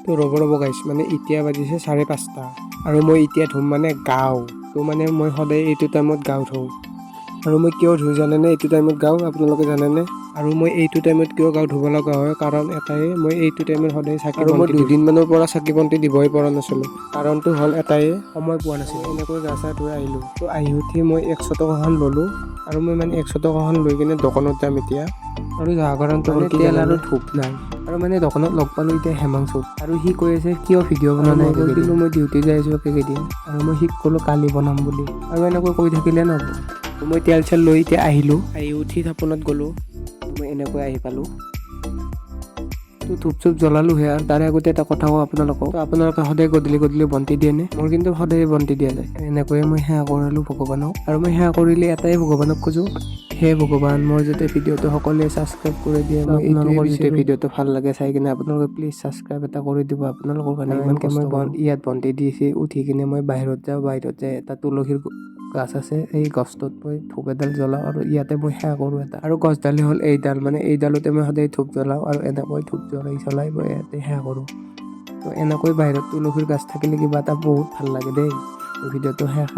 তো ৰ'ব গাইছ, মানে এতিয়া বাজিছে 5:30 আৰু মই এতিয়া ধুম মানে গাওঁ। তো মানে মই সদায় এইটো টাইমত গাওঁ ধুওঁ। আৰু মই কিয় ধুওঁ জানেনে? এইটো টাইমত গাওঁ আপোনালোকে জানেনে? আৰু মই এইটো টাইমত কিয় গাওঁ ধুব লগা হয় কাৰণ এটাই, মই এইটো টাইমত সদায় চাকি বন্তি দিওঁ। আৰু মই 2 দিনমানৰ পৰা চাকি বন্তি দিবই পৰা নাছিলোঁ। কাৰণটো হ'ল এটাই, সময় পোৱা নাছিলোঁ। এনেকৈ গা চা ধুই আহিলোঁ। তো আহি উঠি মই 100 টকাখন ল'লোঁ আৰু মই মানে 100 টকাখন লৈ কিনে দোকানত যাম এতিয়া। আৰু যোৱা কাৰণটো হ'ল তেল আৰু ধূপ নাই। আৰু মানে দোকানত লগ পালোঁ এতিয়া হেমাংশুক, আৰু সি কৈ আছে কিয় ভিডিঅ' বনোৱা নাই? কৈ দিলোঁ মই ডিউটি যাই আছোঁ কেইদিন, আৰু মই সিক ক'লোঁ কালি বনাম বুলি। আৰু এনেকৈ কৈ থাকিলে নহ'ব। মই তেল চেল লৈ এতিয়া আহিলোঁ। আহি উঠি থাপনাত গ'লোঁ। মই এনেকৈ আহি পালোঁ। তো ধূপ চুপ জ্বলালোঁহে, আৰু তাৰে আগতে এটা কথা কওঁ আপোনালোকক। তো আপোনালোকে সদায় গধূলি বন্তি দিয়েনে? মোৰ কিন্তু সদায় বন্তি দিয়া যায়। এনেকৈয়ে মই সেৱা কৰিলোঁ ভগৱানক। আৰু মই সেৱা কৰিলে এটাই ভগৱানক খোজোঁ, হে ভগৱান, মোৰ যাতে ভিডিঅ'টো সকলোৱে ছাবস্ক্ৰাইব কৰি দিয়ে। মই আপোনালোকৰ যদি ভিডিঅ'টো ভাল লাগে চাই কিনে আপোনালোকে প্লিজ ছাবস্ক্ৰাইব এটা কৰি দিব। আপোনালোকৰ কাৰণে ইমান কষ্ট মই ইয়াত বন্তি দিছে। উঠি কিনে মই বাহিৰত যাওঁ। বাহিৰত যাই এটা তুলসীৰ গাছ আছে, এই গছটোত মই ধূপ এডাল জ্বলাওঁ আৰু ইয়াতে মই সেৱা কৰোঁ এটা। আৰু গছডালেই হ'ল এইডাল, মানে এইডালতে মই সদায় ধূপ জ্বলাওঁ আৰু এনেকৈ ধূপ জ্বলাই মই ইয়াতে সেৱা কৰোঁ। তো এনেকৈ বাহিৰত তুলসীৰ গাছ থাকিলে কিবা এটা বহুত ভাল লাগে দেই। ভিডিঅ'টো শেষ।